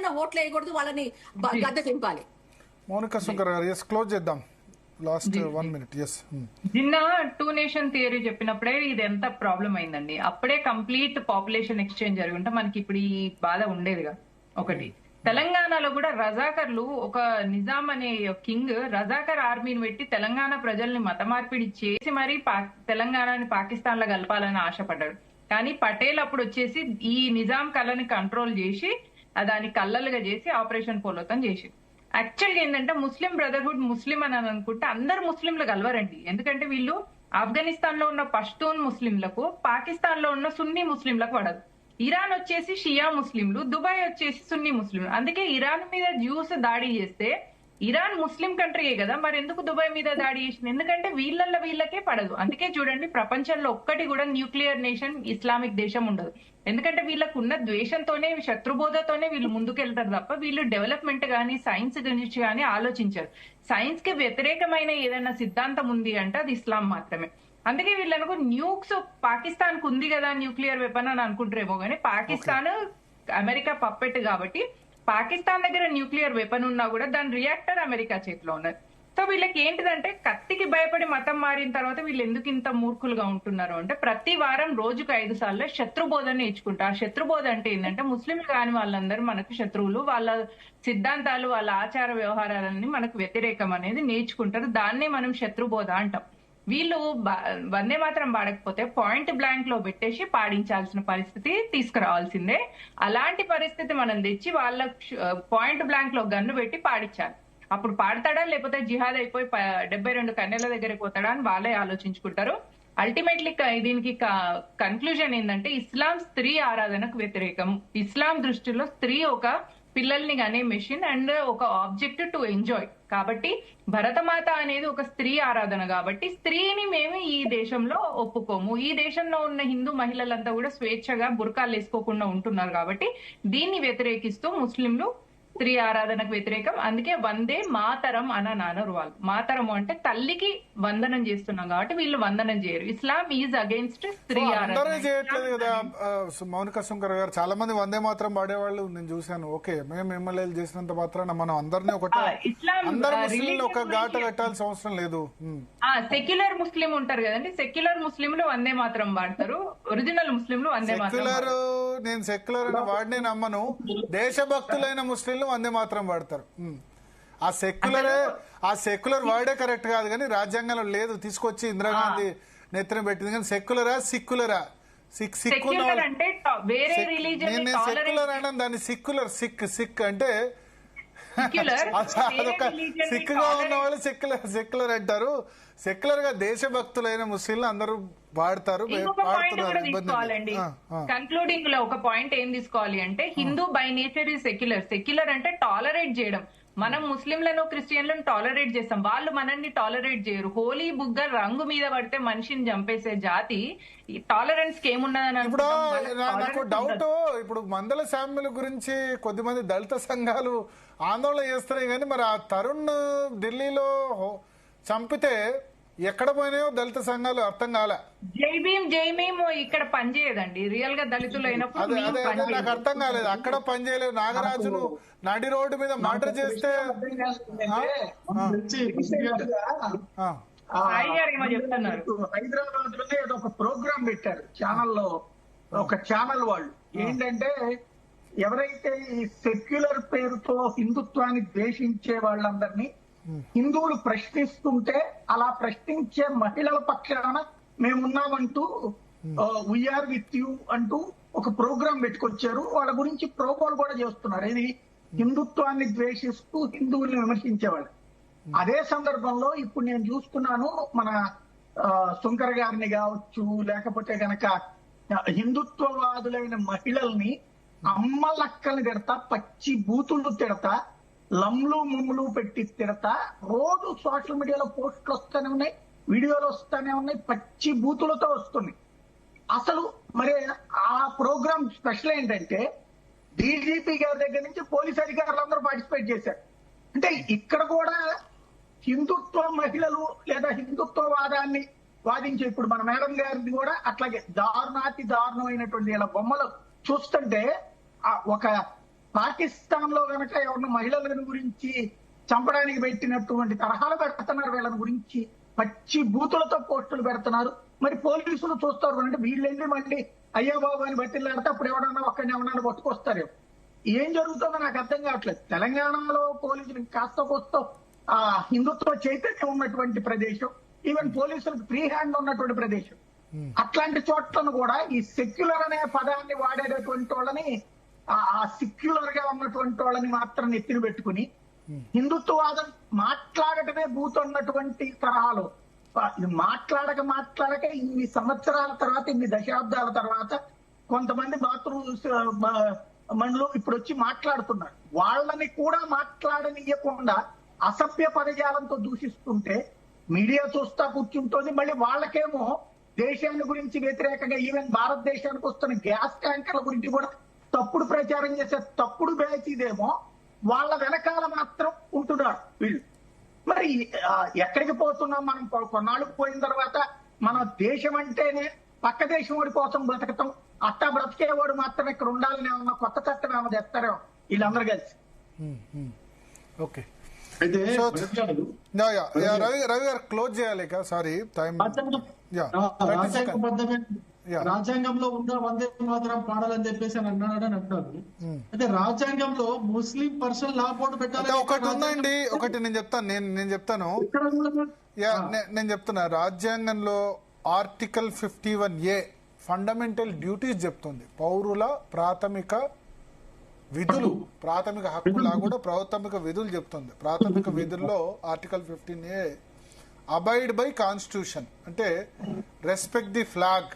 కూడా ఓట్లు వేయకూడదు, వాళ్ళని గద్దె దింపాలి. మౌనిక సుంకర్ గారు, క్లోజ్ చేద్దాం. Last 1 minute. నిన్న 2 నేషన్ థియరీ చెప్పినప్పుడే ఇది ఎంత ప్రాబ్లం అయిందండి. అప్పుడే కంప్లీట్ పాపులేషన్ ఎక్స్చేంజ్ జరుగుంటే మనకి ఇప్పుడు ఈ బాధ ఉండేదిగా. ఒకటి తెలంగాణలో కూడా రజాకర్లు, ఒక నిజాం అనే కింగ్ రజాకర్ ఆర్మీని పెట్టి తెలంగాణ ప్రజల్ని మత మార్పిడి చేసి మరీ తెలంగాణని పాకిస్తాన్ లో కలపాలని ఆశపడ్డాడు. కానీ పటేల్ అప్పుడు వచ్చేసి ఈ నిజాం కళని కంట్రోల్ చేసి దాన్ని కళ్ళలుగా చేసి ఆపరేషన్ పోలోతం చేసి, యాక్చువల్ గా ఏంటంటే ముస్లిం బ్రదర్హుడ్ ముస్లిం అని అనుకుంటే అందరు ముస్లింలు కలవరండి. ఎందుకంటే వీళ్ళు ఆఫ్ఘనిస్తాన్ లో ఉన్న పష్తూన్ ముస్లింలకు, పాకిస్తాన్ లో ఉన్న సున్నీ ముస్లింలకు పడదు. ఇరాన్ వచ్చేసి షియా ముస్లింలు, దుబాయ్ వచ్చేసి సున్నీ ముస్లింలు. అందుకే ఇరాన్ మీద జ్యూస్ దాడి చేస్తే, ఇరాన్ ముస్లిం కంట్రీయే కదా, మరి ఎందుకు దుబాయ్ మీద దాడి చేసింది? ఎందుకంటే వీళ్ళకే పడదు. అందుకే చూడండి ప్రపంచంలో ఒక్కటి కూడా న్యూక్లియర్ నేషన్ ఇస్లామిక్ దేశం ఉండదు. ఎందుకంటే వీళ్ళకు ఉన్న ద్వేషంతోనే, శత్రుబోధతోనే వీళ్ళు ముందుకెళ్తారు తప్ప వీళ్ళు డెవలప్మెంట్ గానీ సైన్స్ గురించి కానీ ఆలోచించారు. సైన్స్ కి వ్యతిరేకమైన ఏదైనా సిద్ధాంతం ఉంది అంటే అది ఇస్లాం మాత్రమే. అందుకే వీళ్ళకు న్యూక్స్ పాకిస్తాన్ కు ఉంది కదా న్యూక్లియర్ వెపన్ అని అనుకుంటారేమో కానీ పాకిస్తాన్ అమెరికా పప్పెట్ కాబట్టి పాకిస్తాన్ దగ్గర న్యూక్లియర్ వెపన్ ఉన్నా కూడా దాని రియాక్టర్ అమెరికా చేతిలో ఉన్నది. సో వీళ్ళకి ఏంటిదంటే కత్తికి భయపడి మతం మారిన తర్వాత వీళ్ళు ఎందుకు ఇంత మూర్ఖులుగా ఉంటున్నారు అంటే, ప్రతి వారం రోజుకు 5 సార్లు శత్రుబోధ నేర్చుకుంటారు. ఆ శత్రుబోధ అంటే ఏంటంటే ముస్లింలు కాని వాళ్ళందరూ మనకు శత్రువులు, వాళ్ళ సిద్ధాంతాలు వాళ్ళ ఆచార వ్యవహారాలన్నీ మనకు వ్యతిరేకం అనేది నేర్చుకుంటారు. దాన్నే మనం శత్రుబోధ అంటాం. వీళ్ళు వందే మాత్రం పాడకపోతే పాయింట్ బ్లాంక్ లో పెట్టేసి పాడించాల్సిన పరిస్థితి తీసుకురావాల్సిందే. అలాంటి పరిస్థితి మనం తెచ్చి వాళ్ళ పాయింట్ బ్లాంక్ లో గన్ను పెట్టి పాడించాలి. అప్పుడు పాడతాడా లేకపోతే జిహాద్ అయిపోయి 72 కన్యల దగ్గరికి పోతాడా అని వాళ్ళే ఆలోచించుకుంటారు. అల్టిమేట్లీ దీనికి కన్క్లూజన్ ఏంటంటే ఇస్లాం స్త్రీ ఆరాధనకు వ్యతిరేకం. ఇస్లాం దృష్టిలో స్త్రీ ఒక పిల్లల్ని అనే మెషిన్ అండ్ ఒక ఆబ్జెక్ట్ టు ఎంజాయ్. కాబట్టి భరతమాత అనేది ఒక స్త్రీ ఆరాధన కాబట్టి స్త్రీని మేము ఈ దేశంలో ఒప్పుకోము. ఈ దేశంలో ఉన్న హిందూ మహిళలంతా కూడా స్వేచ్ఛగా బుర్కాలు వేసుకోకుండా ఉంటున్నారు కాబట్టి దీన్ని వ్యతిరేకిస్తూ ముస్లింలు స్త్రీ ఆరాధనకు వ్యతిరేకం. అందుకే వందే మాతరం అని అనరు వాళ్ళు. మాతరం అంటే తల్లికి వందనం చేస్తున్నాం కాబట్టి వీళ్ళు వందనం చేయరు. ఇస్లాం ఈజ్ అగైన్స్ట్ స్త్రీ ఆరాధన. చేయట్లేదు కదా మౌనిక సుంకర్ గారు. చాలా మంది వందే మాత్రం పాడేవాళ్ళు నేను చూశాను. ఓకే, మేము ఎమ్మెల్యేలు చేసినంత మాత్రాన మనం అందరినీ ఒకటి అందరు ముస్లింలు ఒక ఘాట కట్టాల్సిన అవసరం లేదు. సెక్యులర్ ముస్లిం ఉంటారు కదండి, సెక్యులర్ ముస్లింలు వందే మాత్రం పాడతారు, ఒరిజినల్ ముస్లింలు వందే మాత్రం. నేను సెక్యులర్ అనే వాడినే నమ్మను. దేశభక్తులైన ముస్లింలు వందే మాత్రం వాడతారు. ఆ సెక్యులర్ వర్డే కరెక్ట్ కాదు కానీ రాజ్యాంగంలో లేదు, తీసుకొచ్చి ఇందిరాగాంధీ నెత్తిన పెట్టింది. కానీ సెక్యులరా సిక్కులరా? సెక్యులర్ అంటే వేరే రిలీజియన్. నేను సెక్యులర్ అనడం దాన్ని సిక్ అంటే అదొక సిక్ గా ఉన్న వాళ్ళు సెక్యులర్ అంటారు. సెక్యులర్ గా దేశభక్తులైన ముస్లింలు అందరూ వాడతారు. కన్క్లూడింగ్ లో ఒక పాయింట్ ఏం తీసుకోవాలి అంటే హిందూ బై నేచర్ ఈ సెక్యులర్. సెక్యులర్ అంటే టాలరేట్ చేయడం. మనం ముస్లింలను క్రిస్టియన్లను టాలరేట్ చేస్తాం, వాళ్ళు మనల్ని టాలరేట్ చేయరు. హోలీ బుగ్గ రంగు మీద పడితే మనిషిని చంపేసే జాతి టాలరెన్స్ కి ఏమున్నదని. ఇప్పుడు నాకు డౌట్, ఇప్పుడు మందల శామ్యుల గురించి కొద్దిమంది దళిత సంఘాలు ఆందోళన చేస్తున్నాయి కానీ మరి ఆ తరుణ్ ఢిల్లీలో చంపితే ఎక్కడ పోయినాయో దళిత సంఘాలు అర్థం కాలే. జై భీమ్ ఇక్కడ పనిచేయదండి. రియల్ గా దళితులు అయినప్పుడు నాకు అర్థం కాలేదు. అక్కడ పనిచేయలేదు. నాగరాజును నడి రోడ్డు మీద మర్డర్ చేస్తే హైదరాబాద్ లోనే ఒక ప్రోగ్రామ్ పెట్టారు ఛానల్లో. ఒక ఛానల్ వాళ్ళు ఏంటంటే ఎవరైతే ఈ సెక్యులర్ పేరుతో హిందుత్వాన్ని ద్వేషించే వాళ్ళందరినీ హిందువులు ప్రశ్నిస్తుంటే అలా ప్రశ్నించే మహిళల పక్షాన మేమున్నామంటూ వీఆర్ విత్ యూ అంటూ ఒక ప్రోగ్రాం పెట్టుకొచ్చారు. వాళ్ళ గురించి ప్రోపోల్ కూడా చేస్తున్నారు. ఇది హిందుత్వాన్ని ద్వేషిస్తూ హిందువుల్ని విమర్శించేవాళ్ళు. అదే సందర్భంలో ఇప్పుడు నేను చూస్తున్నాను మన శంకర్ గారిని కావచ్చు, లేకపోతే గనక హిందుత్వవాదులైన మహిళల్ని అమ్మలక్కల్ని తిడతా, పచ్చి బూతులు తిడతా, లమ్లు ముమ్ములు పెట్టి తిడతా, రోజు సోషల్ మీడియాలో పోస్టులు వస్తూనే ఉన్నాయి, వీడియోలు వస్తూనే ఉన్నాయి, పచ్చి బూతులతో వస్తుంది. అసలు మరి ఆ ప్రోగ్రామ్ స్పెషల్ ఏంటంటే డీజీపీ గారి దగ్గర నుంచి పోలీస్ అధికారులందరూ పార్టిసిపేట్ చేశారు. అంటే ఇక్కడ కూడా హిందుత్వ మహిళలు లేదా హిందుత్వవాదాన్ని వాదించే ఇప్పుడు మన మేడం గారిని కూడా అట్లాగే దారుణాతి దారుణమైనటువంటి ఇలా బొమ్మలు చూస్తుంటే ఒక పాకిస్తాన్ లో గనక ఎవరిని మహిళలను గురించి చంపడానికి పెట్టినటువంటి తరహాలు పెడుతున్నారు, వీళ్ళని గురించి పచ్చి బూతులతో పోస్టులు పెడుతున్నారు. మరి పోలీసులు చూస్తారు అంటే వీళ్ళెళ్ళి మళ్ళీ అయ్యో బాబు అని బట్టిల్లాడితే అప్పుడు ఎవడన్నా ఒక్కడిని ఎవరన్నా పట్టుకొస్తారు. ఏం జరుగుతుందో నాకు అర్థం కావట్లేదు. తెలంగాణలో పోలీసులు కాస్త కొత్త హిందుత్వ చైతన్యం ఉన్నటువంటి ప్రదేశం, ఈవెన్ పోలీసులకు ఫ్రీ హ్యాండ్ ఉన్నటువంటి ప్రదేశం. అట్లాంటి చోట్లను కూడా ఈ సెక్యులర్ అనే పదాన్ని వాడేటటువంటి వాళ్ళని, ఆ సెక్యులర్ గా ఉన్నటువంటి వాళ్ళని మాత్రం ఎత్తిన పెట్టుకుని హిందుత్వవాదం మాట్లాడటమే బూతున్నటువంటి తరహాలో మాట్లాడక ఇన్ని సంవత్సరాల తర్వాత, ఇన్ని దశాబ్దాల తర్వాత కొంతమంది మనులు ఇప్పుడు వచ్చి మాట్లాడుతున్నారు. వాళ్ళని కూడా మాట్లాడనియకుండా అసభ్య పదజాలంతో దూషిస్తుంటే మీడియా చూస్తా కూర్చుంటుంది. మళ్ళీ వాళ్ళకేమో దేశాన్ని గురించి వ్యతిరేకంగా ఈవెన్ భారతదేశానికి వస్తున్న గ్యాస్ ట్యాంకర్ల గురించి కూడా తప్పుడు ప్రచారం చేసే తప్పుడు బ్యాచ్ ఇదేమో వాళ్ళ వెనకాల మాత్రం ఉంటున్నారు వీళ్ళు. మరి ఎక్కడికి పోతున్నాం మనం? కొన్నాళ్ళు పోయిన తర్వాత మన దేశం అంటేనే పక్క దేశం వాడి కోసం బ్రతకటం, అట్టా బ్రతికేవాడు మాత్రం ఇక్కడ ఉండాలని ఏమన్నా కొత్త చట్టం ఏమన్నా తెస్తారో వీళ్ళందరూ కలిసి. ఓకే, అయితే రవి గారు క్లోజ్ చేయాలి. Sorry, time. రాజ్యాంగంలో ఉన్న వందే మాత్రం పాడాలని చెప్పేసి అని అన్నాడని అంటున్నారు. అయితే రాజ్యాంగంలో ముస్లిం పర్సనల్ లా బోర్డు పెట్టాలి. ఒకటి ఉందండి, ఒకటి నేను చెప్తాను. నేను చెప్తున్నా, రాజ్యాంగంలో ఆర్టికల్ 51A ఫండమెంటల్ డ్యూటీస్ చెప్తుంది. పౌరుల ప్రాథమిక విధులు, ప్రాథమిక హక్కులా కూడా ప్రాథమిక విధులు చెప్తుంది. ప్రాథమిక విధుల్లో article 15A abide by constitution, అంటే respect the flag,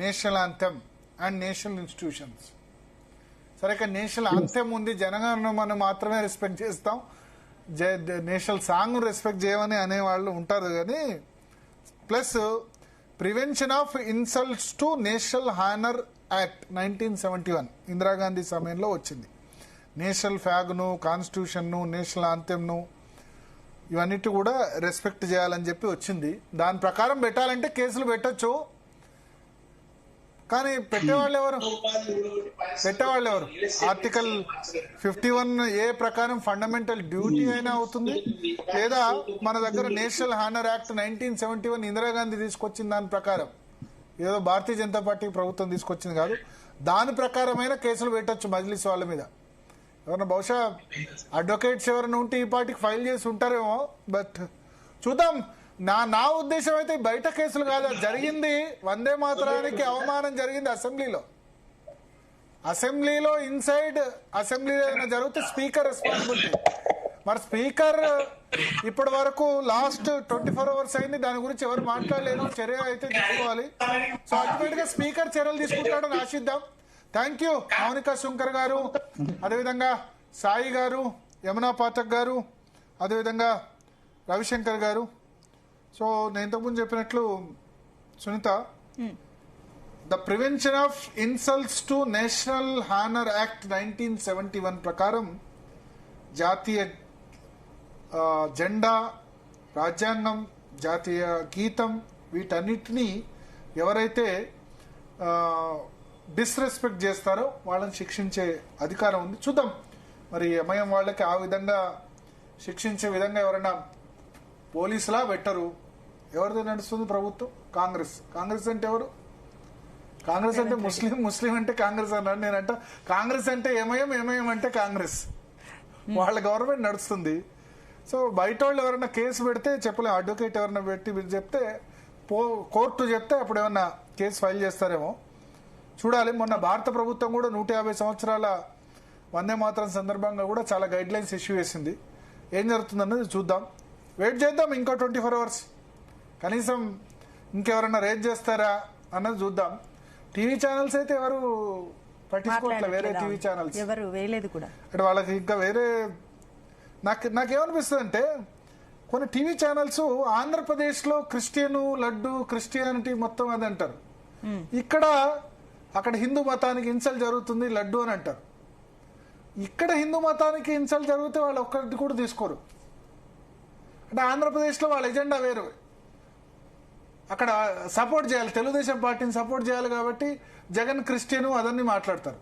national anthem and national institutions. సరే, ఇక్కడ నేషనల్ ఆంథెమ్ ఉంది, జనగణమన మాత్రమే రెస్పెక్ట్ చేస్తాం, నేషనల్ సాంగ్ రెస్పెక్ట్ చేయమని అనేవాళ్ళు ఉంటారు. కానీ plus prevention of insults to national honour act 1971 Indira Gandhi సమయంలో వచ్చింది. నేషనల్ ఫ్లాగ్ను, కాన్స్టిట్యూషన్ను, నేషనల్ ఆంథెమ్ను ఇవన్నిటి కూడా రెస్పెక్ట్ చేయాలని చెప్పి వచ్చింది. దాని ప్రకారం పెట్టాలంటే కేసులు పెట్టచ్చు. కానీ పెట్టేవాళ్ళు ఎవరు? ఆర్టికల్ 51A ప్రకారం ఫండమెంటల్ డ్యూటీ అయినా అవుతుంది, లేదా మన దగ్గర నేషనల్ హానర్ యాక్ట్ 1971 ఇందిరాగాంధీ తీసుకొచ్చిన దాని ప్రకారం, ఏదో భారతీయ జనతా పార్టీ ప్రభుత్వం తీసుకొచ్చింది కాదు, దాని ప్రకారమైన కేసులు పెట్టచ్చు మజ్లిస్ వాళ్ళ మీద. ఎవరన్నా బహుశా అడ్వకేట్స్ ఎవరైనా ఉంటే ఈ పార్టీకి ఫైల్ చేసి ఉంటారేమో, బట్ చూద్దాం. నా ఉద్దేశం అయితే బయట కేసులు కాదు, జరిగింది వందే మాతరానికి అవమానం జరిగింది అసెంబ్లీలో ఇన్సైడ్ అసెంబ్లీలో ఏదైనా జరిగితే స్పీకర్ రెస్పాన్సిబిలిటీ. మరి స్పీకర్ ఇప్పటి వరకు లాస్ట్ 24 hours అయింది, దాని గురించి ఎవరు మాట్లాడలేదు. చర్య అయితే తీసుకోవాలి. సో అల్టిమేట్ గా స్పీకర్ చర్యలు తీసుకుంటాడని ఆశిద్దాం. థ్యాంక్ యూ మౌనికా శంకర్ గారు, అదేవిధంగా సాయి గారు, యమునా పాఠక్ గారు, అదేవిధంగా రవిశంకర్ గారు. సో నేను ఇంతకుముందు చెప్పినట్లు Sunita, the prevention of insults to national honour act 1971 ప్రకారం జాతీయ జెండా, రాజ్యాంగం, జాతీయ గీతం వీటన్నిటినీ ఎవరైతే డిస్రెస్పెక్ట్ చేస్తారో వాళ్ళని శిక్షించే అధికారం ఉంది. చూద్దాం మరి ఎంఐఎం వాళ్ళకి ఆ విధంగా శిక్షించే విధంగా ఎవరైనా పోలీసులా పెట్టరు. ఎవరిది నడుస్తుంది ప్రభుత్వం? కాంగ్రెస్ అంటే ఎవరు? కాంగ్రెస్ అంటే ముస్లిం అంటే కాంగ్రెస్ అన్నాడు. నేనంట కాంగ్రెస్ అంటే ఎంఐఎం అంటే కాంగ్రెస్. వాళ్ళ గవర్నమెంట్ నడుస్తుంది. సో బయట వాళ్ళు ఎవరైనా కేసు పెడితే చెప్పలేము. అడ్వకేట్ ఎవరైనా పెట్టి చెప్తే, కోర్టు చెప్తే అప్పుడు ఏమన్నా కేసు ఫైల్ చేస్తారేమో చూడాలి. మొన్న భారత ప్రభుత్వం కూడా 150 సంవత్సరాల వందే మాతరం సందర్భంగా కూడా చాలా గైడ్ లైన్స్ ఇష్యూ చేసింది. ఏం జరుగుతుందన్నది చూద్దాం, వెయిట్ చేద్దాం. ఇంకో 24 hours కనీసం ఇంకెవరన్నా రేజ్ చేస్తారా అన్నది చూద్దాం. టీవీ ఛానల్స్ అయితే ఎవరు పట్టించుకోవట్లేదు, వేరే టీవీ ఛానల్స్ ఎవరు వేయలేదు కూడా. అంటే వాళ్ళకి ఇంకా వేరే నాకేమనిపిస్తుంది అంటే, కొన్ని టీవీ ఛానల్స్ ఆంధ్రప్రదేశ్లో లడ్డు క్రిస్టియానిటీ మొత్తం అది అంటారు, అక్కడ హిందూ మతానికి ఇన్సల్ట్ జరుగుతుంది లడ్డు అని అంటారు. ఇక్కడ హిందూ మతానికి ఇన్సల్ట్ జరిగితే వాళ్ళు ఒక్కటి కూడా తీసుకోరు. అంటే ఆంధ్రప్రదేశ్లో వాళ్ళ ఎజెండా వేరు, అక్కడ సపోర్ట్ చేయాలి, తెలుగుదేశం పార్టీని సపోర్ట్ చేయాలి కాబట్టి జగన్ క్రిస్టియను అదన్నీ మాట్లాడతారు.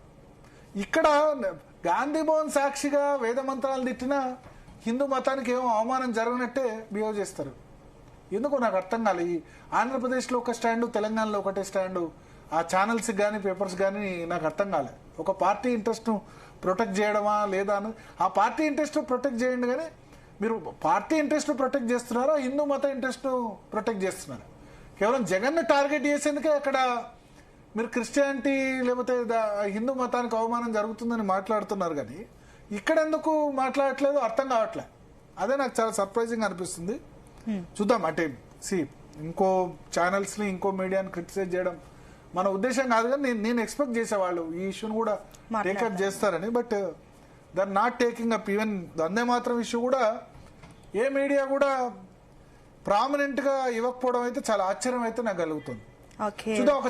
ఇక్కడ గాంధీ భవన్ సాక్షిగా వేద మంత్రాలు తిట్టినా హిందూ మతానికి ఏమో అవమానం జరగనట్టే బిహేవ్ చేస్తారు. ఎందుకో నాకు అర్థం కాలే. ఈ ఆంధ్రప్రదేశ్లో ఒక స్టాండు, తెలంగాణలో ఒకటే స్టాండు, ఆ ఛానల్స్ కానీ పేపర్స్ కానీ నాకు అర్థం కాలే. ఒక పార్టీ ఇంట్రెస్ట్ను ప్రొటెక్ట్ చేయడమా లేదా అని, ఆ పార్టీ ఇంట్రెస్ట్ ప్రొటెక్ట్ చేయండి, కానీ మీరు పార్టీ ఇంట్రెస్ట్ ప్రొటెక్ట్ చేస్తున్నారా, హిందూ మత ఇంట్రెస్ట్ను ప్రొటెక్ట్ చేస్తున్నారా? కేవలం జగన్ను టార్గెట్ చేసేందుకే అక్కడ మీరు క్రిస్టియానిటీ లేకపోతే హిందూ మతానికి అవమానం జరుగుతుందని మాట్లాడుతున్నారు, కానీ ఇక్కడ ఎందుకు మాట్లాడట్లేదు అర్థం కావట్లే. అదే నాకు చాలా సర్ప్రైజింగ్ అనిపిస్తుంది. చూద్దాం. అంటే ఇంకో ఛానల్స్ని ఇంకో మీడియాని క్రిటిసైజ్ చేయడం మన ఉద్దేశం కాదు, కానీ నేను ఎక్స్పెక్ట్ చేసేవాళ్ళు ఈ ఇష్యూని కూడా టేకప్ చేస్తారని. But they're not taking up. Even Vande Mataram issue కూడా ఏ మీడియా కూడా ప్రామినెంట్ గా ఇవ్వకపోవడం అయితే చాలా ఆశ్చర్యం అయితే నాకు కలుగుతుంది. చూద్దాం.